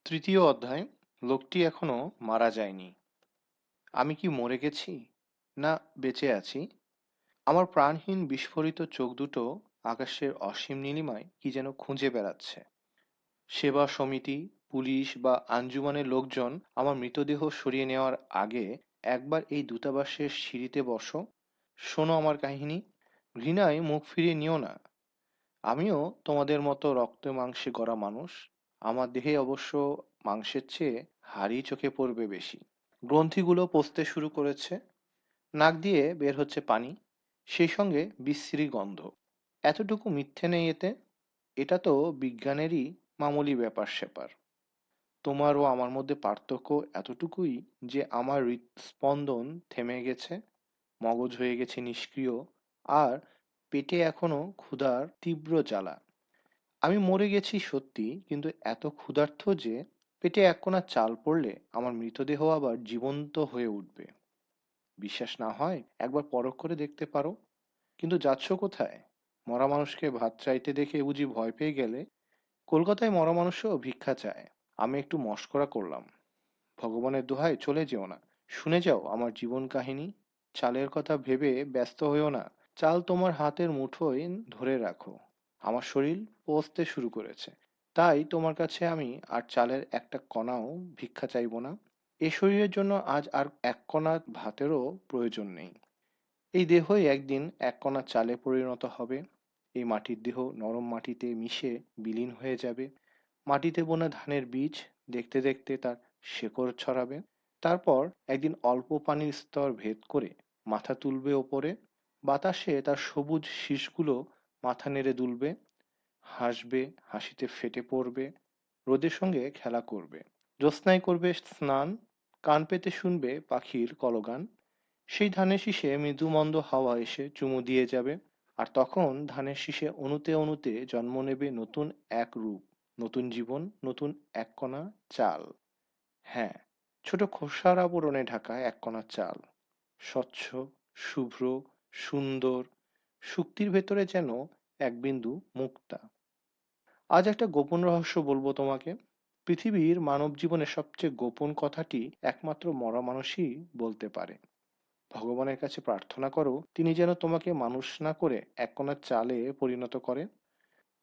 তৃতীয় অধ্যায়। লোকটি এখনো মারা যায়নি। আমি কি মরে গেছি, না বেঁচে আছি? আমার প্রাণহীন বিস্ফোরিত চোখ দুটো আকাশের অসীম নীলিমায় কি যেন খুঁজে বেড়াচ্ছে। সেবা সমিতি, পুলিশ বা আঞ্জুমানের লোকজন আমার মৃতদেহ সরিয়ে নেওয়ার আগে একবার এই দূতাবাসের সিঁড়িতে বসো, শোনো আমার কাহিনী। ঘৃণায় মুখ ফিরিয়ে নিও না। আমিও তোমাদের মতো রক্তে মাংসে গড়া মানুষ। আমার দেহে অবশ্য মাংসের চেয়ে হাড়ই চোখে পড়বে বেশি। গ্রন্থিগুলো পচতে শুরু করেছে, নাক দিয়ে বের হচ্ছে পানি, সেই সঙ্গে বিশ্রী গন্ধ। এতটুকু মিথ্যে নেই এতে। এটা তো বিজ্ঞানেরই মামুলি ব্যাপার স্যাপার। তোমার ও আমার মধ্যে পার্থক্য এতটুকুই যে আমার হৃৎস্পন্দন থেমে গেছে, মগজ হয়ে গেছে নিষ্ক্রিয়, আর পেটে এখনো ক্ষুধার তীব্র জ্বালা। আমি মরে গেছি সত্যি, কিন্তু এত ক্ষুধার্ত যে পেটে এক কোণা চাল পড়লে আমার মৃতদেহ আবার জীবন্ত হয়ে উঠবে। বিশ্বাস না হয় একবার পরখ করে দেখতে পারো। কিন্তু যাচ্ছ কোথায়? মরা মানুষকে ভাত চাইতে দেখে বুঝি ভয় পেয়ে গেলে? কলকাতায় মরা মানুষও ভিক্ষা চায়। আমি একটু মশকরা করলাম। ভগবানের দোহাই চলে যেও না। শুনে যাও আমার জীবন কাহিনী। চালের কথা ভেবে ব্যস্ত হইও না। চাল তোমার হাতের মুঠোয় ধরে রাখো। আমার শরীর পচতে শুরু করেছে, তাই তোমার কাছে আমি আর চালের একটা কণাও ভিক্ষা চাইব না। এ শরীরের জন্য আজ আর এক কণা ভাতেরও প্রয়োজন নেই। এই দেহই একদিন এক কণা চালে পরিণত হবে। এই মাটির দেহ নরম মাটিতে মিশে বিলীন হয়ে যাবে। মাটিতে বোনা ধানের বীজ দেখতে দেখতে তার শেকড় ছড়াবে। তারপর একদিন অল্প পানির স্তর ভেদ করে মাথা তুলবে ওপরে। বাতাসে তার সবুজ শীষগুলো মাথা নেড়ে দুলবে, হাসবে, হাসিতে ফেটে পড়বে, রোদের সঙ্গে খেলা করবে, জ্যোৎস্নায় করবে স্নান, কান পেতে শুনবে পাখির কলগান। সেই ধানের শীষে মৃদুমন্দ হাওয়া এসে চুমু দিয়ে যাবে, আর তখন ধানের শীষে অণুতে অণুতে জন্ম নেবে নতুন এক রূপ, নতুন জীবন, নতুন এক কণা চাল। হ্যাঁ, ছোট খোসার আবরণে ঢাকা এক কণা চাল, স্বচ্ছ, শুভ্র, সুন্দর, শুক্তির ভেতরে যেন এক বিন্দু মুক্তা। আজ একটা গোপন রহস্য বলবো তোমাকে। পৃথিবীর মানব জীবনের সবচেয়ে গোপন কথাটি একমাত্র মরা মানুষই বলতে পারে। ভগবানের কাছে প্রার্থনা করো তিনি যেন তোমাকে মানুষ না করে এক কণা চালে পরিণত করে।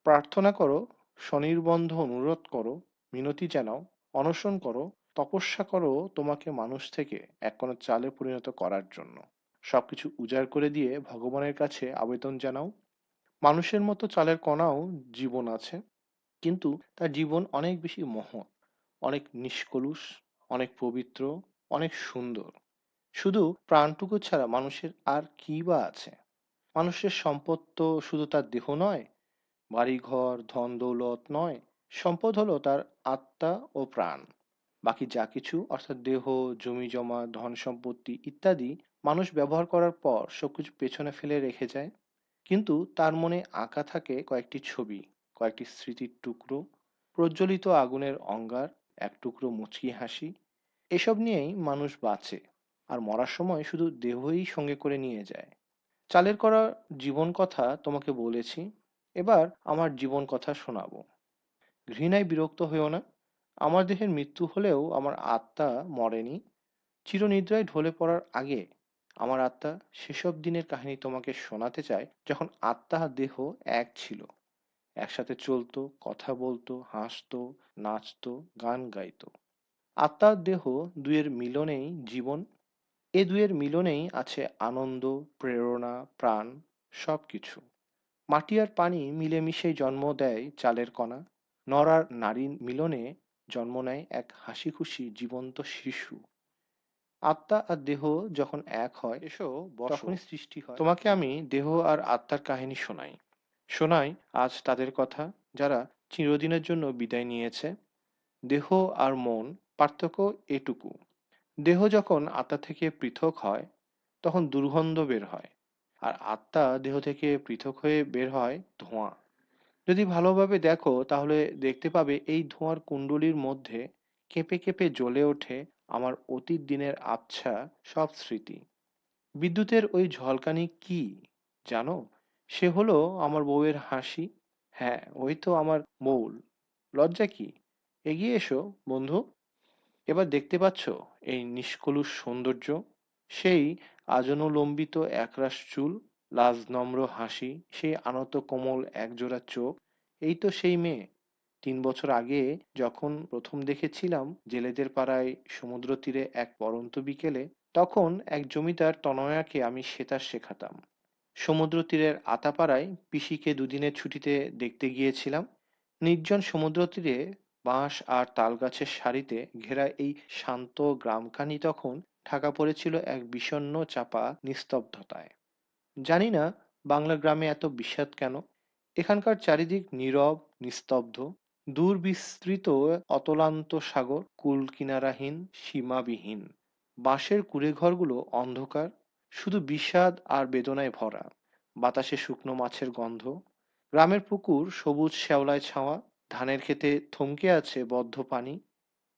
প্রার্থনা করো, স্বনির্বন্ধ অনুরোধ করো, মিনতি জানাও, অনশন করো, তপস্যা করো তোমাকে মানুষ থেকে এক কণা চালে পরিণত করার জন্য। সবকিছু উজাড় করে দিয়ে ভগবানের কাছে আবেদন জানাও। মানুষের মতো চালের কণাও জীবন আছে, কিন্তু তার জীবন অনেক বেশি মহৎ, অনেক নিষ্কলুষ, অনেক পবিত্র, অনেক সুন্দর। শুধু প্রাণটুকু ছাড়া মানুষের আর কি বা আছে? মানুষের সম্পদ তো শুধু তার দেহ নয়, বাড়িঘর, ধন দৌলত নয়। সম্পদ হলো তার আত্মা ও প্রাণ। বাকি যা কিছু অর্থাৎ দেহ, জমি জমা, ধন সম্পত্তি ইত্যাদি মানুষ ব্যবহার করার পর সবকিছু পেছনে ফেলে রেখে যায়। কিন্তু তার মনে আঁকা থাকে কয়েকটি ছবি, কয়েকটি স্মৃতির টুকরো, প্রজ্বলিত আগুনের অঙ্গার, এক টুকরো মুচকি হাসি। এসব নিয়েই মানুষ বাঁচে, আর মরার সময় শুধু দেহই সঙ্গে করে নিয়ে যায়। চালের করা জীবন কথা তোমাকে বলেছি, এবার আমার জীবন কথা শোনাবো। ঘৃণায় বিরক্ত হইও না। আমার দেহের মৃত্যু হলেও আমার আত্মা মরেনি। চিরনিদ্রায় ঢলে পড়ার আগে আমার আত্মা সেসব দিনের কাহিনী তোমাকে শোনাতে চায়, যখন আত্মা আর দেহ এক ছিল, একসাথে চলতো, কথা বলতো, হাসতো, নাচতো, গান গাইতো। আত্মা আর দেহ দুয়ের মিলনেই জীবন। এ দুয়ের মিলনেই আছে আনন্দ, প্রেরণা, প্রাণ, সবকিছু। মাটি আর পানি মিলেমিশেই জন্ম দেয় চালের কণা। নর আর নারীর মিলনে জন্ম নেয় এক হাসিখুশি জীবন্ত শিশু। আত্মা আর দেহ যখন এক হয়, এসো বসো, তখনই সৃষ্টি হয়। তোমাকে আমি দেহ আর আত্মার কাহিনী শোনাই। শোনাই আজ তাদের কথা যারা চিরদিনের জন্য বিদায় নিয়েছে। দেহ আর মন পার্থক্য এটুকু: দেহ যখন আত্মা থেকে পৃথক হয় তখন দুর্গন্ধ বের হয়, আর আত্মা দেহ থেকে পৃথক হয়ে বের হয় ধোঁয়া। যদি ভালোভাবে দেখো তাহলে দেখতে পাবে এই ধোঁয়ার কুণ্ডলীর মধ্যে কেঁপে কেঁপে জ্বলে ওঠে আমার অতীত দিনের আবছা সব স্মৃতি। বিদ্যুতের ওই ঝলকানি কি জানো? সে হলো আমার বউয়ের হাসি। হ্যাঁ, ওই তো আমার বউ। লজ্জা কি? এগিয়ে এসো বন্ধু। এবার দেখতে পাচ্ছ এই নিষ্কলুষ সৌন্দর্য, সেই আজনুলম্বিত একরাশ চুল, লাজ নম্র হাসি, সেই আনত কোমল একজোড়া চোখ। এই তো সেই মেয়ে। 3 বছর আগে যখন প্রথম দেখেছিলাম জেলেদের পাড়ায় সমুদ্র তীরে এক পড়ন্ত বিকেলে, তখন এক জমিদার তনয়াকে আমি সেতার শেখাতাম। সমুদ্র তীরের আতাপাড়ায় পিসিকে দুদিনের ছুটিতে দেখতে গিয়েছিলাম। নির্জন সমুদ্র তীরে বাঁশ আর তালগাছের সারিতে ঘেরা এই শান্ত গ্রামখানি তখন ঢাকা পড়েছিল এক বিষণ্ণ চাপা নিস্তব্ধতায়। জানি না বাংলা গ্রামে এত বিষাদ কেন। এখানকার চারিদিক নীরব, নিস্তব্ধ, দূর বিস্তৃত অতলান্ত সাগর, কূল কিনারাহীন, সীমাবিহীন। বাঁশের কুঁড়েঘরগুলো অন্ধকার, শুধু বিষাদ আর বেদনায় ভরা। বাতাসে শুকনো মাছের গন্ধ। গ্রামের পুকুর সবুজ শ্যাওলায় ছাওয়া। ধানের ক্ষেতে থমকে আছে বদ্ধ পানি।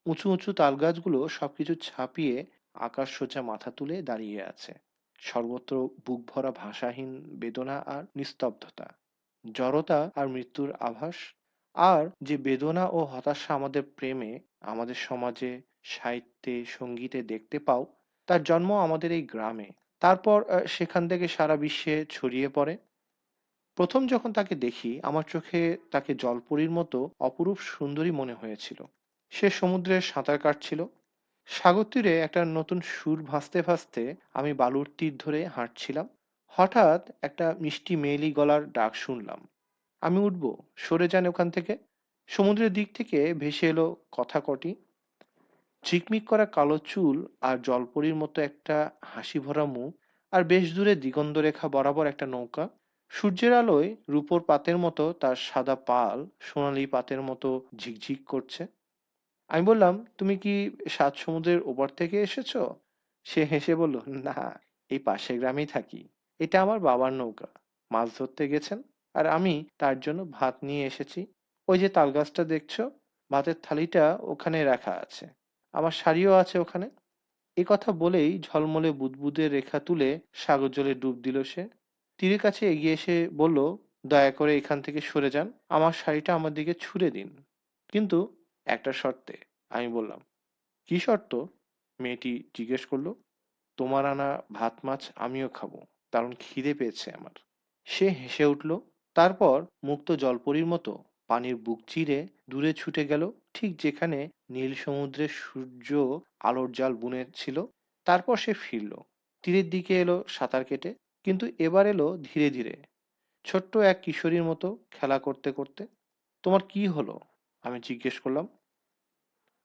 উঁচু উঁচু তালগাছগুলো সবকিছু ছাপিয়ে আকাশ সোজা মাথা তুলে দাঁড়িয়ে আছে। সর্বত্র বুক ভরা ভাষাহীন বেদনা আর নিস্তব্ধতা, জড়তা আর মৃত্যুর আভাস। আর যে বেদনা ও হতাশা আমাদের প্রেমে, আমাদের সমাজে, সাহিত্যে, সঙ্গীতে দেখতে পাও, তার জন্ম আমাদের এই গ্রামে। তারপর সেখান থেকে সারা বিশ্বে ছড়িয়ে পড়ে। প্রথম যখন তাকে দেখি আমার চোখে তাকে জলপরীর মতো অপরূপ সুন্দরী মনে হয়েছিল। সে সমুদ্রে সাঁতার কাটছিল। সাগর তীরে একটা নতুন সুর ভাসতে ভাসতে আমি বালুর তীর ধরে হাঁটছিলাম। হঠাৎ একটা মিষ্টি মেয়েলি গলার ডাক শুনলাম, আমি উঠব, সরে যান ওখান থেকে। সমুদ্রের দিক থেকে ভেসে এলো কথা কটি। ঝিকমিক করা কালো চুল আর জলপরীর মতো একটা হাসি ভরা মুখ, আর বেশ দূরে দিগন্তরেখা বরাবর একটা নৌকা। সূর্যের আলোয় রূপোর পাতের মতো তার সাদা পাল সোনালি পাতের মতো ঝিকঝিক করছে। আমি বললাম, তুমি কি সাত সমুদ্রের ওপার থেকে এসেছো? সে হেসে বলল, না, এই পাশের গ্রামেই থাকি। এটা আমার বাবার নৌকা। মাছ ধরতে গেছেন, আর আমি তার জন্য ভাত নিয়ে এসেছি। ওই যে তালগাছটা দেখছো, ভাতের থালিটা ওখানে রাখা আছে। আমার শাড়িও আছে ওখানে। এ কথা বলেই ঝলমলে বুদবুদে রেখা তুলে সাগর জলে ডুব দিল সে। তীরের কাছে এগিয়ে এসে বলল, দয়া করে এখান থেকে সরে যান, আমার শাড়িটা আমার দিকে ছুঁড়ে দিন, কিন্তু একটা শর্তে। আমি বললাম, কি শর্ত? মেয়েটি জিজ্ঞেস করলো। তোমার আনা ভাত মাছ আমিও খাবো, কারণ খিদে পেয়েছে আমার। সে হেসে উঠল। তারপর মুক্ত জলপরীর মতো পানির বুক চিরে দূরে ছুটে গেল, ঠিক যেখানে নীল সমুদ্রের সূর্য আলোর জাল বুনেছিল। তারপর সে ফিরল, তীরের দিকে এলো সাঁতার কেটে, কিন্তু এবার এলো ধীরে ধীরে, ছোট্ট এক কিশোরীর মতো খেলা করতে করতে। তোমার কি হলো? আমি জিজ্ঞেস করলাম।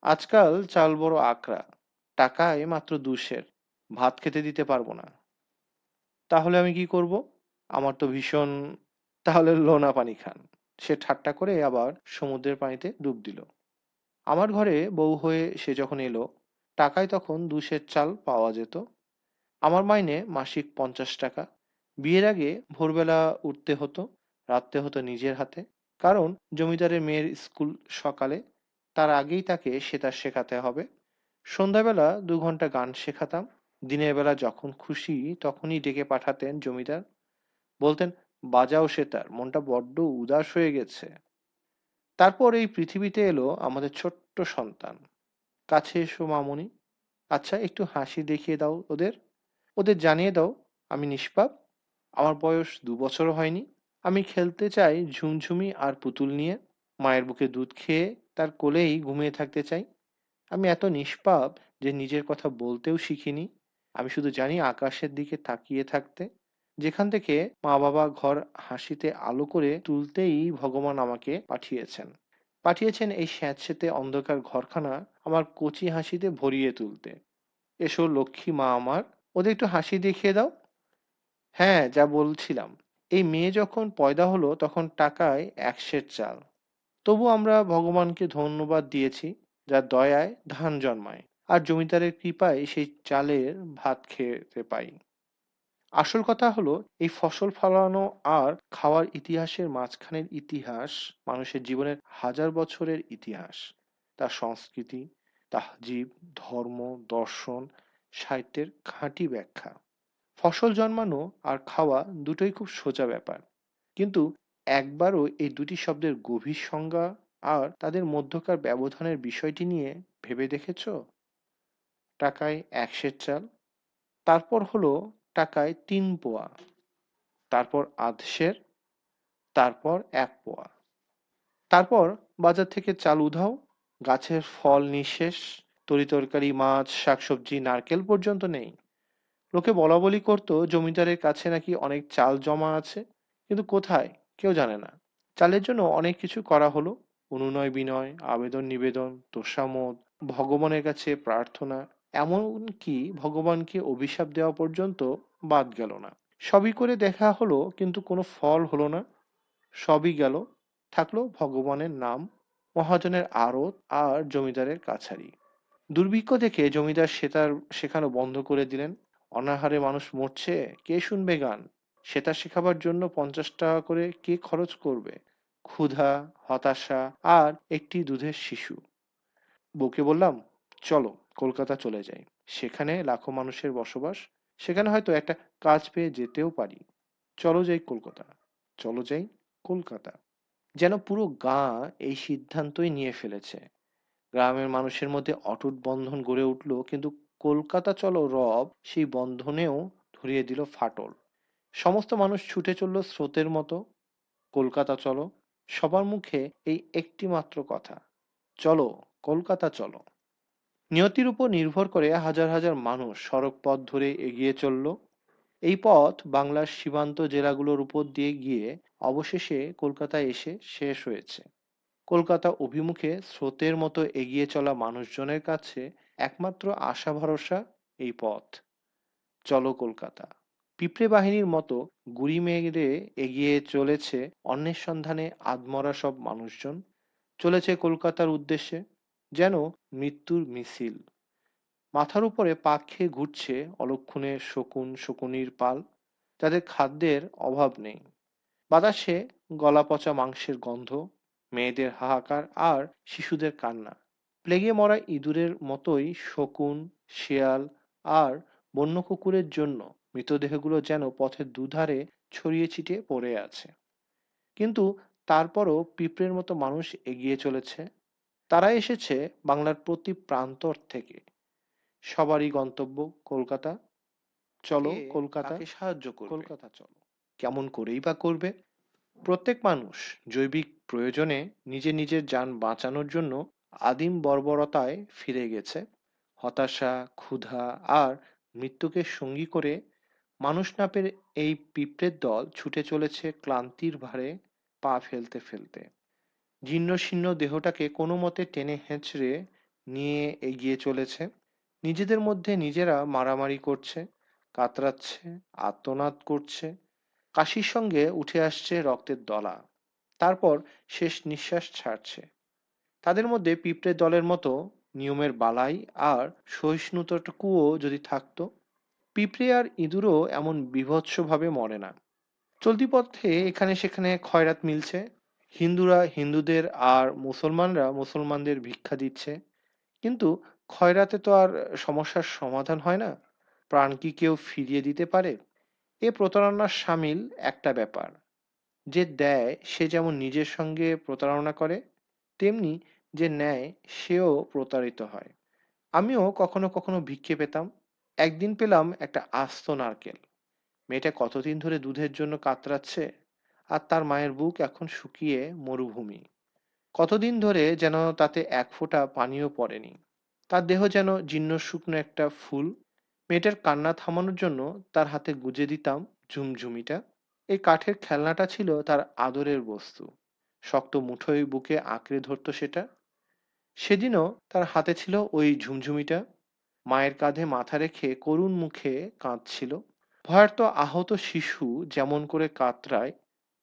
আজকাল চাল বড় আকড়া, টাকায় মাত্র 2 সের, ভাত খেতে দিতে পারবো না। তাহলে আমি কি করব? আমার তো ভীষণ। তাহলে লোনা পানি খান। সে ঠাট্টা করে আবার সমুদ্রের পানিতে ডুব দিল। আমার ঘরে বউ হয়ে সে যখন এলো, টাকায় তখন 2 সের চাল পাওয়া যেত। আমার মাইনে মাসিক 50 টাকা। বিয়ের আগে ভোরবেলা উঠতে হতো, রাঁধতে হতো নিজের হাতে, কারণ জমিদারের মেয়ের স্কুল সকালে, তার আগেই তাকে সেতার শেখাতে হবে। সন্ধ্যাবেলা 2 ঘন্টা গান শেখাতাম। দিনের বেলা যখন খুশি তখনই ডেকে পাঠাতেন জমিদার। বলতেন, বাজাও সেতার, মনটা বড্ড উদাস হয়ে গেছে। তারপর এই পৃথিবীতে এলো আমাদের ছোট্ট সন্তান। কাছে এসো মামুনি, আচ্ছা একটু হাসি দেখিয়ে দাও ওদের, ওদের জানিয়ে দাও আমি নিষ্পাপ। আমার বয়স 2 বছরও হয়নি। আমি খেলতে চাই ঝুমঝুমি আর পুতুল নিয়ে। মায়ের বুকে দুধ খেয়ে তার কোলেই ঘুমিয়ে থাকতে চাই। আমি এত নিষ্পাপ যে নিজের কথা বলতেও শিখিনি। আমি শুধু জানি আকাশের দিকে তাকিয়ে থাকতে, যেখান থেকে মা বাবা ঘর হাসিতে আলো করে তুলতেই ভগবান আমাকে পাঠিয়েছেন। পাঠিয়েছেন এই স্যাঁতসেঁতে অন্ধকার ঘরখানা আমার কচি হাসিতে ভরিয়ে তুলতে। এসো লক্ষ্মী মা আমার, ওদের একটু হাসি দেখিয়ে দাও। হ্যাঁ, যা বলছিলাম, এই মেয়ে যখন পয়দা হলো তখন টাকায় 1 সের চাল। তবু আমরা ভগবানকে ধন্যবাদ দিয়েছি, যার দয়ায় ধান জন্মায়, আর জমিদারের কৃপায় সেই চালের ভাত খেতে পাই। আসল কথা হলো, এই ফসল ফলানো আর খাওয়ার ইতিহাসের মাঝখানের ইতিহাস, মানুষের জীবনের হাজার বছরের ইতিহাস, তার সংস্কৃতি, তাহজিব, ধর্ম, দর্শন, সাহিত্যের খাঁটি ব্যাখ্যা। ফসল জন্মানো আর খাওয়া দুটোই খুব সোজা ব্যাপার, কিন্তু একবারও এই দুটি শব্দের গভীর সংজ্ঞা আর তাদের মধ্যকার ব্যবধানের বিষয়টি নিয়ে ভেবে দেখেছো? টাকায় ১ সের চাল, তারপর হলো টাকায় ৩ পোয়া, তারপর আধ সের, তারপর ১ পোয়া। তারপর বাজার থেকে চাল উধাও, গাছের ফল নিঃশেষ, তরিতরকারি, মাছ, শাকসবজি, নারকেল পর্যন্ত নেই। লোকে বলাবলি করতো জমিদারের কাছে নাকি অনেক চাল জমা আছে, কিন্তু কোথায় কেউ জানে না। চালের জন্য অনেক কিছু করা হলো, অনুনয় বিনয়, আবেদন নিবেদন, তোষামোদ, ভগবানের কাছে প্রার্থনা, এমনকি ভগবানকে অভিশাপ দেওয়া পর্যন্ত বাদ গেল না। সবই করে দেখা হলো, কিন্তু কোনো ফল হলো না। সবই গেল, থাকলো ভগবানের নাম, মহাজনের আড়ত আর জমিদারের কাছারি। দুর্ভিক্ষ দেখে জমিদার সেতার শেখানো বন্ধ করে দিলেন। অনাহারে মানুষ মরছে, কে শুনবে গান? সেতার শেখাবার জন্য 50 টাকা করে কে খরচ করবে? ক্ষুধা, হতাশা আর একটি দুধের শিশু। বউকে বললাম, চলো কলকাতা চলে যাই, সেখানে লাখো মানুষের বসবাস, সেখানে হয়তো একটা কাজ পেয়ে যেতেও পারি। চলো যাই কলকাতা, চলো যাই কলকাতা। যেন পুরো গাঁ এই সিদ্ধান্তই নিয়ে ফেলেছে। গ্রামের মানুষের মধ্যে অটুট বন্ধন গড়ে উঠল, কিন্তু কলকাতা চলো রব সেই বন্ধনেও ধরিয়ে দিল ফাটল। সমস্ত মানুষ ছুটে চলল স্রোতের মতো, কলকাতা চলো। সবার মুখে এই একটি মাত্র কথা, চলো কলকাতা চলো। নিয়তির উপর নির্ভর করে হাজার হাজার মানুষ সড়ক পথ ধরে এগিয়ে চলল। এই পথ বাংলার সীমান্ত জেলাগুলোর উপর দিয়ে গিয়ে অবশেষে কলকাতায় এসে শেষ হয়েছে। কলকাতা অভিমুখে স্রোতের মতো এগিয়ে চলা মানুষজনের কাছে একমাত্র আশা ভরসা এই পথ, চলো কলকাতা। পিঁপড়ে বাহিনীর মতো গুড়ি মেরে এগিয়ে চলেছে অন্যের সন্ধানে আধমরা সব মানুষজন, চলেছে কলকাতার উদ্দেশ্যে, যেন মৃত্যুর মিছিল। মাথার উপরে পাক খেয়ে ঘুরছে অলক্ষণে শকুন শকুনির পাল, যাদের খাদ্যের অভাব নেই। বাতাসে গলা পচা মাংসের গন্ধ, মেয়েদের হাহাকার আর শিশুদের কান্না। প্লেগে মরা ইঁদুরের মতোই শকুন, শেয়াল আর বন্য কুকুরের জন্য মৃতদেহগুলো যেন পথের দুধারে ছড়িয়ে ছিটিয়ে পড়ে আছে। কিন্তু তারপরও পিঁপড়ের মতো মানুষ এগিয়ে চলেছে। তারা এসেছে বাংলার প্রতি প্রান্তর থেকে। সবারই গন্তব্য কলকাতা। চলো কলকাতা, কাকে সাহায্য করবে কলকাতা চলো। কেমন করেই বা করবে? প্রত্যেক মানুষ জৈবিক প্রয়োজনে নিজের নিজের যান বাঁচানোর জন্য আদিম বর্বরতায় ফিরে গেছে। হতাশা, ক্ষুধা আর মৃত্যুকে সঙ্গী করে মানুষ নাপের এই পিঁপড়ের দল ছুটে চলেছে ক্লান্তির ভারে পা ফেলতে ফেলতে। জীর্ণ শীর্ণ দেহটাকে কোনো মতে টেনে হেঁচড়ে নিয়ে এগিয়ে চলেছে। নিজেদের মধ্যে নিজেরা মারামারি করছে, কাতরাচ্ছে, আর্তনাদ করছে। কাশির সঙ্গে উঠে আসছে রক্তের দলা, তারপর শেষ নিঃশ্বাস ছাড়ছে। তাদের মধ্যে পিঁপড়ে দলের মতো নিয়মের বালাই আর সহিষ্ণুতাটুকুও যদি থাকতো, পিঁপড়ে আর ইঁদুরও এমন বীভৎসভাবে মরে না। চলতি পথে এখানে সেখানে খয়রাত মিলছে। হিন্দুরা হিন্দুদের আর মুসলমানরা মুসলমানদের ভিক্ষা দিচ্ছে, কিন্তু খয়রাতে তো আর সমস্যার সমাধান হয় না। প্রাণ কি কেউ ফিরিয়ে দিতে পারে? এ প্রতারণার সামিল একটা ব্যাপার, যে দেয় সে যেমন নিজের সঙ্গে প্রতারণা করে, তেমনি যে নেয় সেও প্রতারিত হয়। আমিও কখনো কখনো ভিক্ষে পেতাম। একদিন পেলাম একটা আস্ত নারকেল। মেয়েটা কতদিন ধরে দুধের জন্য কাতরাচ্ছে, আর তার মায়ের বুক এখন শুকিয়ে মরুভূমি। কতদিন ধরে যেন তাতে এক ফোঁটা পানিও পড়েনি। তার দেহ যেন জীর্ণ শুকনো একটা ফুল। মেয়েটার কান্না থামানোর জন্য তার হাতে গুজে দিতাম ঝুমঝুমিটা। এই কাঠের খেলনাটা ছিল তার আদরের বস্তু। শক্ত মুঠোয় বুকে আঁকড়ে ধরতো সেটা। সেদিনও তার হাতে ছিল ওই ঝুমঝুমিটা। মায়ের কাঁধে মাথা রেখে করুণ মুখে কাঁদছিল। ভয়ার্ত আহত শিশু যেমন করে কাতরায়,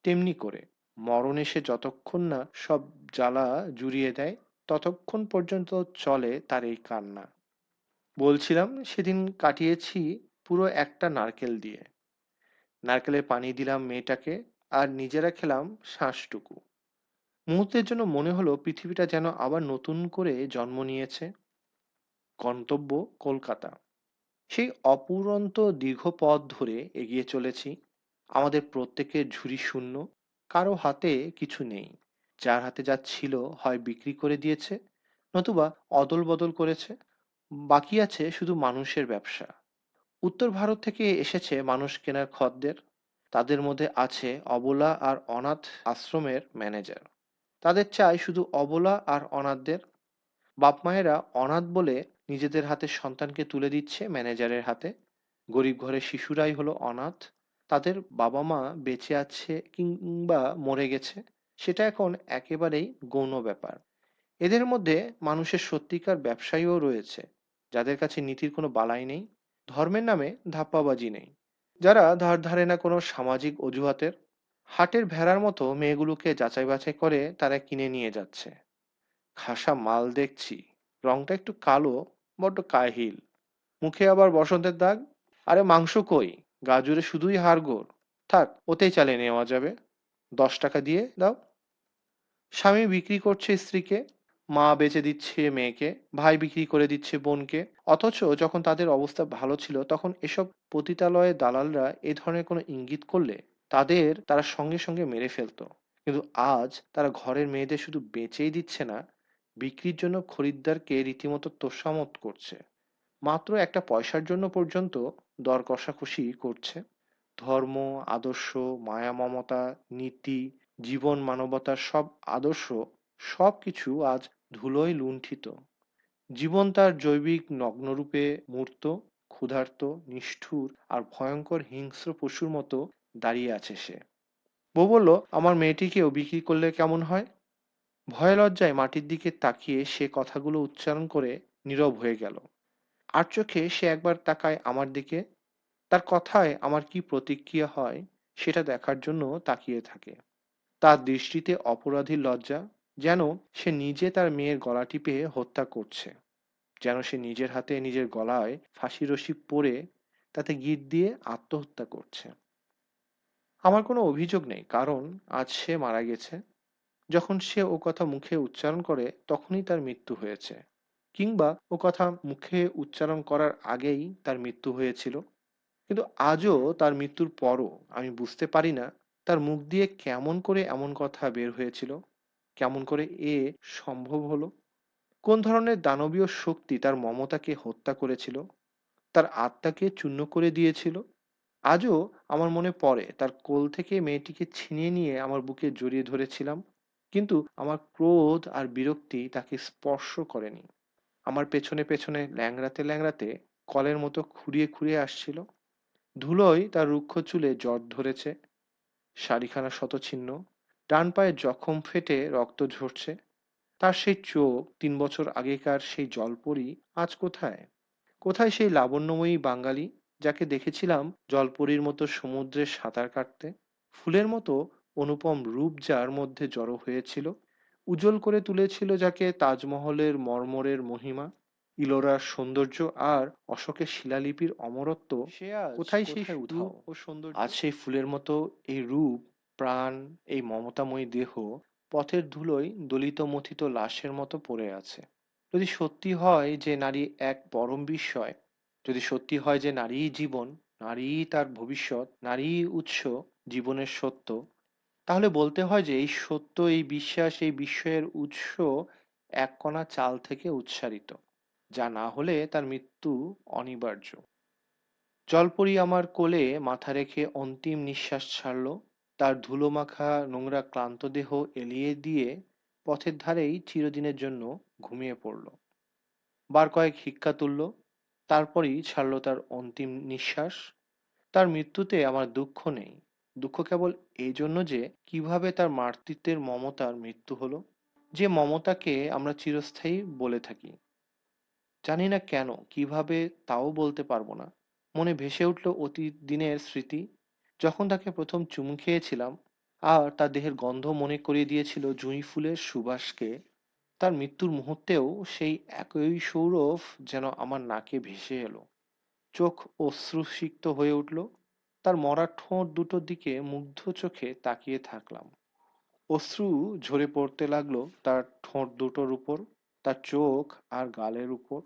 তেমনি করে। মরণ এসে যতক্ষণ না সব জ্বালা জুড়িয়ে দেয়, ততক্ষণ পর্যন্ত চলে তার এই কান্না। বলছিলাম, সেদিন কাটিয়েছি পুরো একটা নারকেল দিয়ে। নারকেলের পানি দিলাম মেয়েটাকে, আর নিজেরা খেলাম শ্বাসটুকু। মুহূর্তের জন্য মনে হলো পৃথিবীটা যেন আবার নতুন করে জন্ম নিয়েছে। গন্তব্য কলকাতা। সেই অপুরন্ত দীর্ঘ পথ ধরে এগিয়ে চলেছি। আমাদের প্রত্যেকের ঝুড়ি শূন্য, কারো হাতে কিছু নেই। যার হাতে যা ছিল হয় বিক্রি করে দিয়েছে, নতুবা অদল বদল করেছে। বাকি আছে শুধু মানুষের ব্যবসা। উত্তর ভারত থেকে এসেছে মানুষ কেনার খদ্দের। তাদের মধ্যে আছে অবলা আর অনাথ আশ্রমের ম্যানেজার। তাদের চাই শুধু অবলা আর অনাথদের। বাপ মায়েরা অনাথ বলে নিজেদের হাতে সন্তানকে তুলে দিচ্ছে ম্যানেজারের হাতে। গরিব ঘরের শিশুরাই হলো অনাথ। তাদের বাবা মা বেঁচে আছে কিংবা মরে গেছে, সেটা এখন একেবারেই গৌণ ব্যাপার। এদের মধ্যে মানুষের সত্যিকার ব্যবসায়ীও রয়েছে, যাদের কাছে নীতির কোনো বালাই নেই, ধর্মের নামে ধাপ্পাবাজি নেই, যারা ধার ধারে না কোনো সামাজিক অজুহাতের। হাটের ভেড়ার মতো মেয়েগুলোকে যাচাই বাছাই করে তারা কিনে নিয়ে যাচ্ছে। খাসা মাল দেখছি, রংটা একটু কালো, বড্ড কাহিল, মুখে আবার বসন্তের দাগ। আরে মাংস কই? গা জুড়ে শুধুই হাড়গোড়। থাক, ওতেই চালিয়ে নেওয়া যাবে। 10 টাকা দিয়ে দাও। স্বামী বিক্রি করছে স্ত্রীকে, মা বেচে দিচ্ছে মেয়েকে, ভাই বিক্রি করে দিচ্ছে বোনকে। অথচ যখন তাদের অবস্থা ভালো ছিল তখন এসব পতিতালয়ের দালালরা এ ধরনের কোনো ইঙ্গিত করলে তারা সঙ্গে সঙ্গে মেরে ফেলতো। কিন্তু আজ তারা ঘরের মেয়েদের শুধু বেচেই দিচ্ছে না, বিক্রির জন্য খরিদ্দারকে রীতিমতো তোষামত করছে। মাত্র একটা পয়সার জন্য পর্যন্ত দর কষাকষি করছে। ধর্ম, আদর্শ, মায়া মমতা, নীতি, জীবন মানবতার সব আদর্শ, সব কিছু আজ ধুলোয় লুণ্ঠিত। জীবন তার জৈবিক নগ্নরূপে মূর্ত, ক্ষুধার্ত, নিষ্ঠুর আর ভয়ঙ্কর হিংস্র পশুর মতো দাঁড়িয়ে আছে সে। বউ বলল, আমার মেয়েটিকেও বিক্রি করলে কেমন হয়? ভয়ে লজ্জায় মাটির দিকে তাকিয়ে সে কথাগুলো উচ্চারণ করে নীরব হয়ে গেল। আর চোখে সে একবার তাকায় আমার দিকে। তার কথায় আমার কি প্রতিক্রিয়া হয় সেটা দেখার জন্য তাকিয়ে থাকে। তার দৃষ্টিতে অপরাধীর লজ্জা, যেন সে নিজে তার মেয়ের গলা টিপে হত্যা করছে, যেন সে নিজের হাতে নিজের গলায় ফাঁসি রশি পরে তাতে গিট দিয়ে আত্মহত্যা করছে। আমার কোনো অভিযোগ নেই, কারণ আজ সে মারা গেছে। যখন সে ও কথা মুখে উচ্চারণ করে তখনই তার মৃত্যু হয়েছে, কিংবা ও কথা মুখে উচ্চারণ করার আগেই তার মৃত্যু হয়েছিল। কিন্তু আজও তার মৃত্যুর পরও আমি বুঝতে পারি না তার মুখ দিয়ে কেমন করে এমন কথা বের হয়েছিল, কেমন করে এ সম্ভব হলো। কোন ধরনের দানবীয় শক্তি তার মমতাকে হত্যা করেছিল, তার আত্মাকে চূর্ণ করে দিয়েছিল। আজও আমার মনে পড়ে তার কোল থেকে মেয়েটিকে ছিনিয়ে নিয়ে আমার বুকে জড়িয়ে ধরেছিলাম, কিন্তু আমার ক্রোধ আর বিরক্তি তাকে স্পর্শ করেনি। আমার পেছনে পেছনে ল্যাংড়াতে ল্যাংড়াতে কলের মতো খুঁড়িয়ে খুঁড়িয়ে আসছিল। ধুলোয় তার রুক্ষ চুলে জট ধরেছে, শাড়িখানা শতছিন্ন, ডান পায়ে জখম ফেটে রক্ত ঝরছে। তার সেই চোখ, 3 বছর আগেকার সেই জলপরী, আজ কোথায়? কোথায় সেই লাবণ্যময়ী বাঙালি যাকে দেখেছিলাম জলপরীর মতো সমুদ্রে সাঁতার কাটতে? ফুলের মতো অনুপম রূপ যার মধ্যে জড়ো হয়েছিল, উজ্জ্বল করে তুলেছিল যাকে তাজমহলের মর্মরের মহিমা, ইলোরার সৌন্দর্য আর অশোকের শিলালিপির অমরত্ব, সে আজ কোথায় সেই রূপ ও সৌন্দর্য? আজ সেই ফুলের মতো এই রূপ, প্রাণ, এই মমতাময়ী দেহ পথের ধুলোয় দলিত মথিত লাশের মতো পড়ে আছে। যদি সত্যি হয় যে নারী এক পরম বিস্ময়, যদি সত্যি হয় যে নারীই জীবন, নারীই তার ভবিষ্যৎ, নারীই উৎস, জীবনের সত্য, তাহলে বলতে হয় যে এই সত্য, এই বিশ্বাস, এই বিস্ময়ের উৎস এক কণা চাল থেকে উৎসারিত, যা না হলে তার মৃত্যু অনিবার্য। জলপরী আমার কোলে মাথা রেখে অন্তিম নিঃশ্বাস ছাড়ল। তার ধুলোমাখা নোংরা ক্লান্ত দেহ এলিয়ে দিয়ে পথের ধারেই চিরদিনের জন্য ঘুমিয়ে পড়ল। বার কয়েক হিক্কা তুলল, তারপরই ছাড়ল তার অন্তিম নিঃশ্বাস। তার মৃত্যুতে আমার দুঃখ নেই। দুঃখ কেবল এই জন্য যে কিভাবে তার মাতৃত্বের মমতার মৃত্যু হলো, যে মমতাকে আমরা চিরস্থায়ী বলে থাকি। জানি না কেন, কিভাবে, তাও বলতে পারবো না। মনে ভেসে উঠল অতীত দিনের স্মৃতি, যখন তাকে প্রথম চুমু খেয়েছিলাম আর তার দেহের গন্ধ মনে করিয়ে দিয়েছিল জুঁই ফুলের সুবাসকে। তার মৃত্যুর মুহূর্তেও সেই একই সৌরভ যেন আমার নাকে ভেসে এলো। চোখ অশ্রুসিক্ত হয়ে উঠল। তার মরা ঠোঁট দুটোর দিকে মুগ্ধ চোখে তাকিয়ে থাকলাম। অশ্রু ঝরে পড়তে লাগলো তার ঠোঁট দুটোর উপর, তার চোখ আর গালের উপর।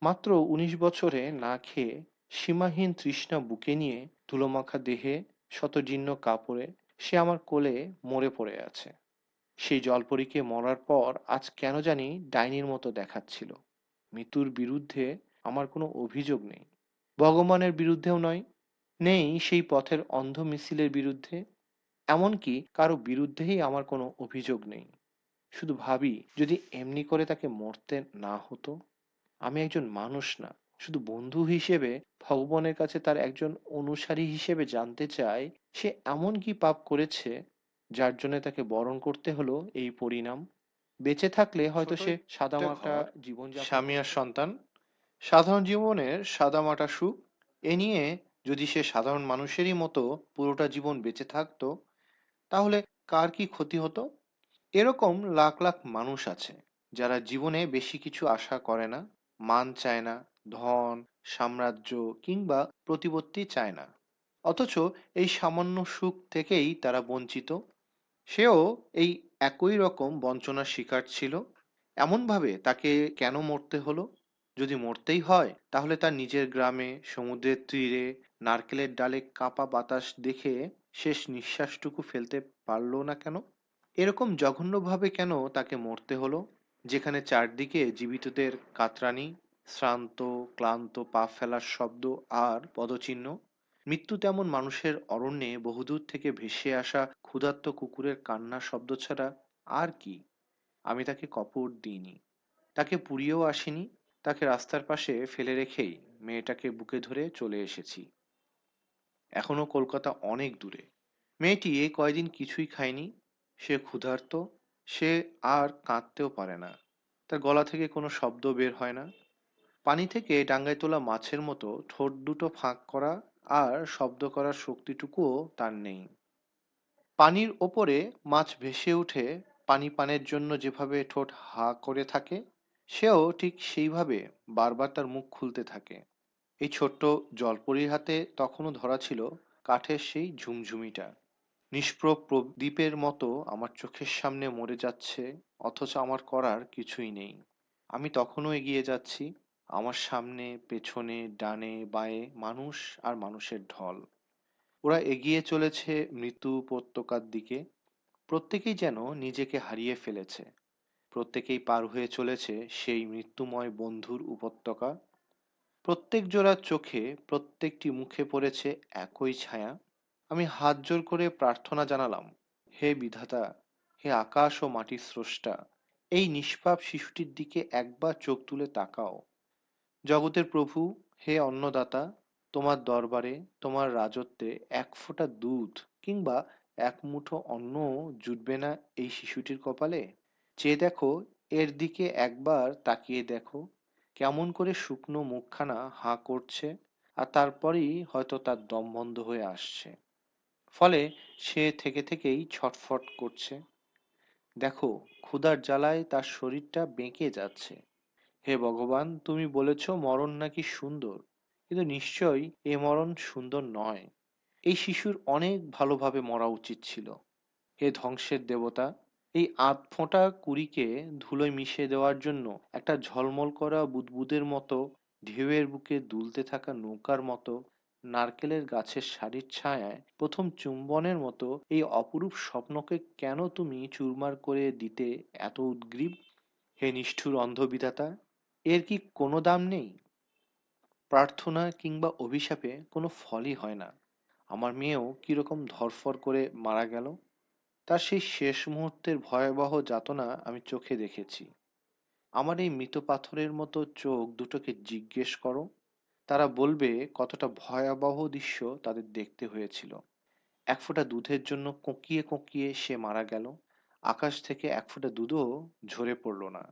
মাত্র 19 বছরে না খেয়ে, সীমাহীন তৃষ্ণা বুকে নিয়ে, ধুলোমাখা দেহে, শতজীর্ণ কাপড়ে সে আমার কোলে মরে পড়ে আছে। সেই জলপরীকে মরার পর আজ কেন জানি ডাইনির মতো দেখাচ্ছিল। মৃত্যুর বিরুদ্ধে আমার কোনো অভিযোগ নেই, ভগবানের বিরুদ্ধেও নয়, নেই সেই পথের অন্ধ মিছিলের বিরুদ্ধে, এমনকি কারো বিরুদ্ধেই আমার কোনো অভিযোগ নেই। শুধু ভাবি যদি এমনি করে তাকে মরতে না হতো। আমি একজন মানুষ না, শুধু বন্ধু হিসেবে ভগবানের কাছে তার একজন অনুসারী হিসেবে জানতে চাই সে এমন কি পাপ করেছে যার জন্য তাকে বরণ করতে হলো এই পরিণাম। বেঁচে থাকলে হয়তো ছোট সে একটা সাদামাটা ঘর, জীবনযাপন স্বামী আর করতো। সন্তান, সাধারণ জীবনের সাদামাটা সুখ, এ নিয়ে যদি সে সাধারণ মানুষেরই মতো পুরোটা জীবন বেঁচে থাকতো, তাহলে কার কি ক্ষতি হতো? এরকম লাখ লাখ মানুষ আছে যারা জীবনে বেশি কিছু আশা করে না, মান চায় না, ধন, সাম্রাজ্য কিংবা প্রতিপত্তি চায় না, অথচ এই সামান্য সুখ থেকেই তারা বঞ্চিত। সেও এই একই রকম বঞ্চনার শিকার ছিল। এমনভাবে তাকে কেন মরতে হলো? যদি মরতেই হয় তাহলে তার নিজের গ্রামে সমুদ্রের তীরে নারকেলের ডালে কাঁপা বাতাস দেখে শেষ নিঃশ্বাসটুকু ফেলতে পারলো না কেন? এরকম জঘন্যভাবে কেন তাকে মরতে হলো, যেখানে চারদিকে জীবিতদের কাতরানি, শ্রান্ত ক্লান্ত পা ফেলার শব্দ আর পদচিহ্ন? মৃত্যু তেমন মানুষের অরণ্যে বহুদূর থেকে ভেসে আসা ক্ষুধার্ত কুকুরের কান্নার শব্দ ছাড়া আর কি? আমি তাকে কপর দিইনি, তাকে পুড়িয়েও আসিনি, তাকে রাস্তার পাশে ফেলে রেখেই মেয়েটাকে বুকে ধরে চলে এসেছি। এখনো কলকাতা অনেক দূরে। মেয়েটি এই কয়দিন কিছুই খায়নি, সে ক্ষুধার্ত, সে আর কাঁদতেও পারে না, তার গলা থেকে কোনো শব্দ বের হয় না। পানি থেকে ডাঙায় তোলা মাছের মতো ঠোঁট দুটো ফাঁক করা আর শব্দ করার শক্তিটুকুও তার নেই। পানির ওপরে মাছ ভেসে উঠে পানি পানের জন্য যেভাবে ঠোঁট হা করে থাকে, সেও ঠিক সেইভাবে বারবার তার মুখ খুলতে থাকে। এই ছোট্ট জলপরীর হাতে তখনও ধরা ছিল কাঠের সেই ঝুমঝুমিটা, নিষ্প্রভ প্রদীপের মতো আমার চোখের সামনে মরে যাচ্ছে, অথচ আমার করার কিছুই নেই। আমি তখনও এগিয়ে যাচ্ছি, আমার সামনে পেছনে ডানে বাঁয়ে মানুষ আর মানুষের ঢল। ওরা এগিয়ে চলেছে মৃত্যু উপত্যকার দিকে। প্রত্যেকেই যেন নিজেকে হারিয়ে ফেলেছে, প্রত্যেকেই পার হয়ে চলেছে সেই মৃত্যুময় বন্ধুর উপত্যকা। প্রত্যেক জোড়ার চোখে প্রত্যেকটি মুখে পড়েছে একই ছায়া। আমি হাত জোর করে প্রার্থনা জানালাম, হে বিধাতা, হে আকাশ ও মাটির স্রষ্টা, এই নিষ্পাপ শিশুটির দিকে একবার চোখ তুলে তাকাও। জগতের প্রভু, হে অন্নদাতা, তোমার দরবারে, তোমার রাজত্বে এক ফোঁটা দুধ কিংবা এক মুঠো অন্ন জুটবে না এই শিশুটির কপালে? চেয়ে দেখো, এর দিকে একবার তাকিয়ে দেখো, কেমন করে শুকনো মুখখানা হাঁ করছে, আর তারপরেই হয়তো তার দম বন্ধ হয়ে আসছে। ফলে সে থেকে থেকেই ছটফট করছে। দেখো, ক্ষুধার জ্বালায় তার শরীরটা বেঁকে যাচ্ছে। হে ভগবান, তুমি বলেছ মরণ নাকি সুন্দর, কিন্তু নিশ্চয়ই এ মরণ সুন্দর নয়। এই শিশুর অনেক ভালোভাবে মরা উচিত ছিল। হে ধ্বংসের দেবতা, এই আধফোঁটা কুড়িকে ধুলোয় মিশিয়ে দেওয়ার জন্য একটা ঝলমল করা বুদবুদের মতো, ঢেউয়ের বুকে দুলতে থাকা নৌকার মতো, নারকেলের গাছের সারির ছায়ায় প্রথম চুম্বনের মতো এই অপরূপ স্বপ্নকে কেন তুমি চুরমার করে দিতে এত উদগ্রীব? হে নিষ্ঠুর অন্ধবিধাতা, এর কি কোনো দাম নেই? প্রার্থনা কিংবা অভিশাপে কোনো ফলই হয় না। আমার মেয়েও কিরকম ধড়ফড় করে মারা গেল, তার সেই শেষ মুহূর্তের ভয়াবহ যাতনা আমি চোখে দেখেছি। আমার এই মৃত পাথরের মতো চোখ দুটোকে জিজ্ঞেস করো, তারা বলবে কতটা ভয়াবহ দৃশ্য তাদের দেখতে হয়েছিল। এক ফোঁটা দুধের জন্য কোঁকিয়ে কোঁকিয়ে সে মারা গেল। আকাশ থেকে এক ফোঁটা দুধও ঝরে পড়ল না,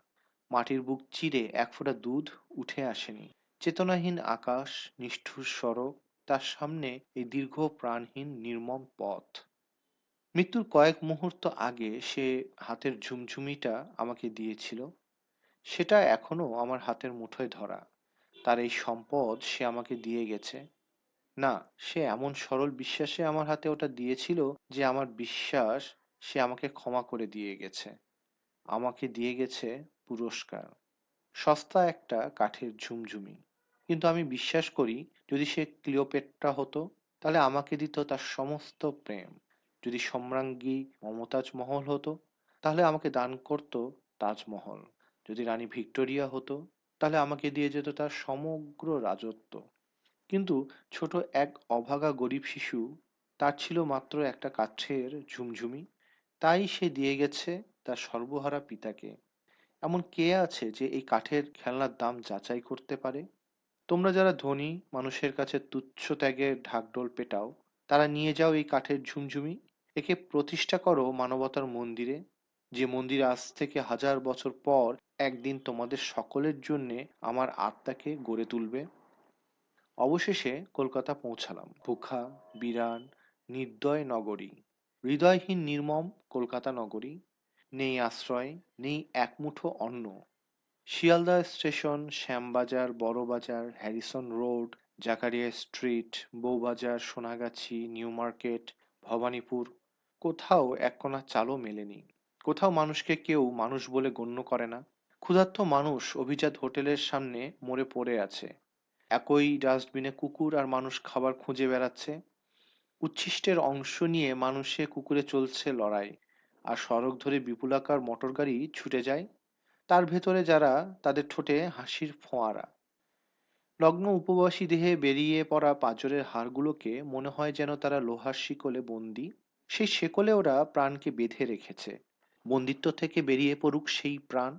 মাটির বুক চিরে এক ফোঁটা দুধ উঠে আসেনি। চেতনাহীন আকাশ, নিষ্ঠুর সড়ক, তার সামনে এই দীর্ঘ প্রাণহীন নির্মম পথ। মৃত্যুর কয়েক মুহূর্ত আগে সে হাতের ঝুমঝুমিটা আমাকে দিয়েছিল, সেটা এখনো আমার হাতের মুঠোয় ধরা। তার এই সম্পদ সে আমাকে দিয়ে গেছে। না, সে এমন সরল বিশ্বাসে আমার হাতে ওটা দিয়েছিল যে আমার বিশ্বাস সে আমাকে ক্ষমা করে দিয়ে গেছে। আমাকে দিয়ে গেছে পুরস্কার, সস্তা একটা কাঠের ঝুমঝুমি। কিন্তু আমি বিশ্বাস করি, যদি সে ক্লিওপেট্রা হতো তাহলে আমাকে দিত তার সমস্ত প্রেম। যদি সম্রাজ্ঞী মমতাজ মহল হতো তাহলে আমাকে দান করত তাজমহল। যদি রানী ভিক্টোরিয়া হতো, তাহলে আমাকে দিয়ে যেত তার সমগ্র রাজত্ব। কিন্তু ছোট এক অভাগা গরিব শিশু, তার ছিল মাত্র একটা কাঠের ঝুমঝুমি, তাই সে দিয়ে গেছে তার সর্বহারা পিতাকে। এমন কে আছে যে এই কাঠের খেলনার দাম যাচাই করতে পারে? তোমরা যারা ধনী মানুষের কাছে তুচ্ছ ত্যাগের ঢাকঢোল পেটাও, তারা নিয়ে যাও এই কাঠের ঝুমঝুমি, একে প্রতিষ্ঠা করো মানবতার মন্দিরে, যে মন্দির আজ থেকে 1000 বছর পর একদিন তোমাদের সকলের জন্যে আমার আত্মাকে গড়ে তুলবে। অবশেষে কলকাতা পৌঁছালাম, ভুখা, বিরান, নির্দয় নগরী, হৃদয়হীন নির্মম কলকাতা নগরী। নেই আশ্রয়, নেই এক মুঠো অন্ন। Sealdah station, Shyambazar, Burrabazar, Harrison road, Zakaria street, Bowbazar, Sonagachi, new market, Bhowanipore, কোথাও এক কোণা চালও মেলেনি। কোথাও মানুষকে কেউ মানুষ বলে গণ্য করে না। ক্ষুধার্ত মানুষ অভিজাত হোটেলের সামনে মরে পড়ে আছে। একই ডাস্টবিনে কুকুর আর মানুষ খাবার খুঁজে বেড়াচ্ছে। উচ্ছিষ্টের অংশ নিয়ে মানুষে কুকুরে চলছে লড়াই, আর সড়ক ধরে বিপুলাকার মোটরগাড়ি ছুটে যায়, তার ভেতরে যারা, তাদের ঠোঁটে হাসির ফোঁয়ারা। নগ্ন উপবাসী দেহে বেরিয়ে পড়া পাঁজরের হাড়গুলোকে মনে হয় যেন তারা লোহার শিকলে বন্দি। সেই শেকলে ওরা প্রাণকে বেঁধে রেখেছে। বন্দিত্ব থেকে বেরিয়ে পড়ুক সেই প্রাণ।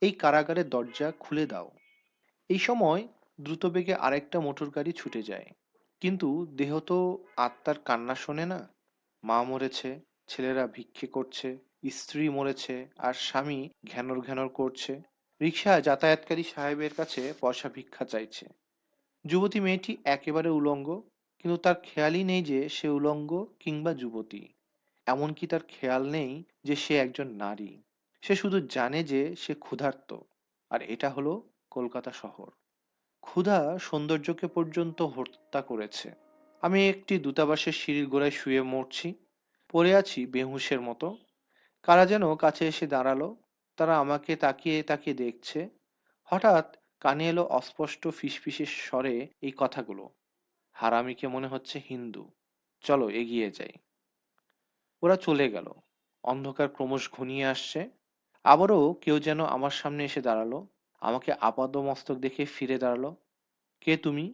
এই কারাগারের দরজা খুলে দাও। এই সময় দ্রুতবেগে আরেকটা মোটরগাড়ি ছুটে যায়। কিন্তু দেহ তো আত্মার কান্না শোনে না। মা মরেছে, ছেলেরা ভিক্ষে করছে, স্ত্রী মরেছে, আর স্বামী ঘ্যানর ঘ্যানর করছে, রিকশায় যাতায়াতকারী সাহেবের কাছে পয়সা ভিক্ষা চাইছে। যুবতী মেয়েটি একেবারে উলঙ্গ, কিন্তু তার খেয়ালই নেই যে সে উলঙ্গ কিংবা যুবতী। এমনকি তার খেয়াল নেই যে সে একজন নারী। সে শুধু জানে যে সে ক্ষুধার্ত। আর এটা হলো কলকাতা শহর। ক্ষুধা সৌন্দর্যকে পর্যন্ত হত্যা করেছে। আমি একটি দূতাবাসের সিঁড়ির গোড়ায় শুয়ে মরছি, পড়ে আছি বেহুঁশের মতো। কারা যেন কাছে এসে দাঁড়ালো। তারা আমাকে তাকিয়ে তাকিয়ে দেখছে। হঠাৎ কানে এলো অস্পষ্ট ফিসফিসের স্বরে এই কথাগুলো, হারামিকে মনে হচ্ছে হিন্দু, চলো এগিয়ে যাই। ওরা চলে গেল। অন্ধকার ক্রমশ ঘনিয়ে আসছে। আবারও কেউ যেন আমার সামনে এসে দাঁড়ালো। আমাকে আপাদমস্তক দেখে ফিরে দাঁড়ালো। কে তুমি?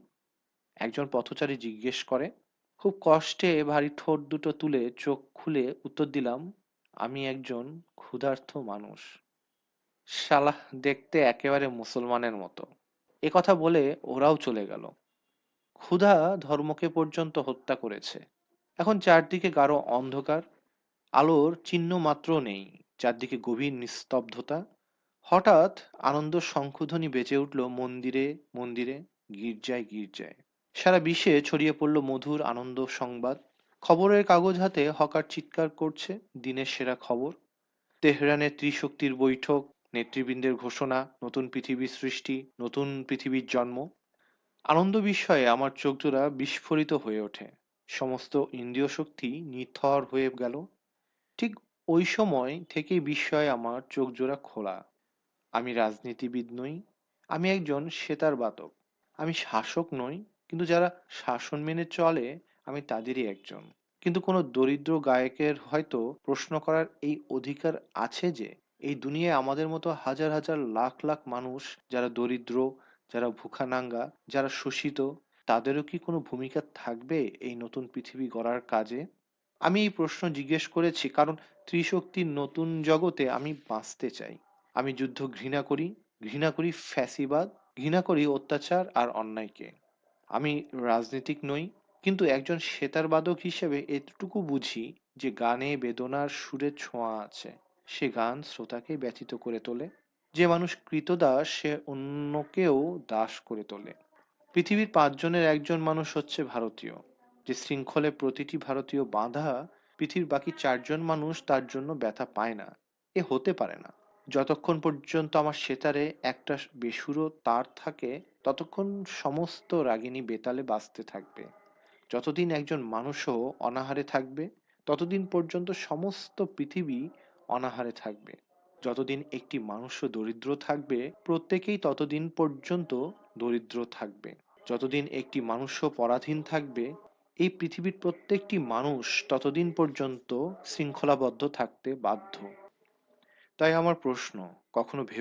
একজন পথচারী জিজ্ঞেস করে। খুব কষ্টে ভারী ঠোঁট দুটো তুলে চোখ খুলে উত্তর দিলাম, আমি একজন ক্ষুধার্ত মানুষ। শালাহ, দেখতে একেবারে মুসলমানের মতো। এ কথা বলে ওরাও চলে গেল। ক্ষুধা ধর্মকে পর্যন্ত হত্যা করেছে। এখন চারদিকে গাঢ় অন্ধকার, আলোর চিহ্ন মাত্র নেই। চারদিকে গভীর নিস্তব্ধতা। হঠাৎ আনন্দ শঙ্খধ্বনি বেজে উঠল মন্দিরে মন্দিরে, গির্জায় গির্জায়। সারা বিশ্বে ছড়িয়ে পড়ল মধুর আনন্দ সংবাদ। খবরের কাগজ হাতে হকার চিৎকার করছে দিনের সেরা খবর। তেহরানে ত্রিশক্তির বৈঠক, নেতৃবৃন্দের ঘোষণা, নতুন পৃথিবীর সৃষ্টি, নতুন পৃথিবীর জন্ম। আনন্দ বিস্ময়ে আমার চোখজোড়া বিস্ফোরিত হয়ে ওঠে। সমস্ত ইন্দ্রিয় শক্তি নিথর হয়ে গেল। ঠিক ওই সময় থেকেই বিস্ময়ে আমার চোখজোড়া খোলা। আমি রাজনীতিবিদ নই, আমি একজন সেতার বাদক। আমি শাসক নই, কিন্তু যারা শাসন মেনে চলে আমি তাদেরই একজন। কিন্তু কোনো দরিদ্র গায়কের হয়তো প্রশ্ন করার এই অধিকার আছে যে এই দুনিয়ায় আমাদের মতো হাজার হাজার লাখ লাখ মানুষ, যারা দরিদ্র, যারা ভুখানাঙ্গা, যারা শোষিত, তাদেরও কি কোনো ভূমিকা থাকবে এই নতুন পৃথিবী গড়ার কাজে? আমি এই প্রশ্ন জিজ্ঞেস করেছি কারণ ত্রিশক্তির নতুন জগতে আমি বাঁচতে চাই। আমি যুদ্ধ ঘৃণা করি, ঘৃণা করি ফ্যাসিবাদ, ঘৃণা করি অত্যাচার আর অন্যায়কে। আমি রাজনীতিক নই, কিন্তু একজন সেতারবাদক হিসেবে এতটুকু বুঝি যে গানে বেদনার সুরের ছোঁয়া আছে। সে গান শ্রোতাকে ব্যথিত করে তোলে। যে মানুষ কৃতদাস সে অন্যকেও দাস করে তোলে। পৃথিবীর 5 জনের একজন মানুষ হচ্ছে ভারতীয়। যে শৃঙ্খলে প্রতিটি ভারতীয় বাঁধা, পৃথিবীর বাকি 4 জন মানুষ তার জন্য ব্যথা পায় না। এ হতে পারে না। যতক্ষণ পর্যন্ত আমার সেতারে একটা বেসুরো তার থাকে, ততক্ষণ সমস্ত রাগিনী বেতালে বাজতে থাকবে। যতদিন একজন মানুষও অনাহারে থাকবে, ততদিন পর্যন্ত সমস্ত পৃথিবী অনাহারে থাকবে। যতদিন একটি মানুষও দরিদ্র থাকবে, প্রত্যেকেই ততদিন পর্যন্ত দরিদ্র থাকবে। যতদিন একটি মানুষও পরাধীন থাকবে, এই পৃথিবীর প্রত্যেকটি মানুষ ততদিন পর্যন্ত শৃঙ্খলাবদ্ধ থাকতে বাধ্য। তাই আমার প্রশ্ন, কখনো ভেবে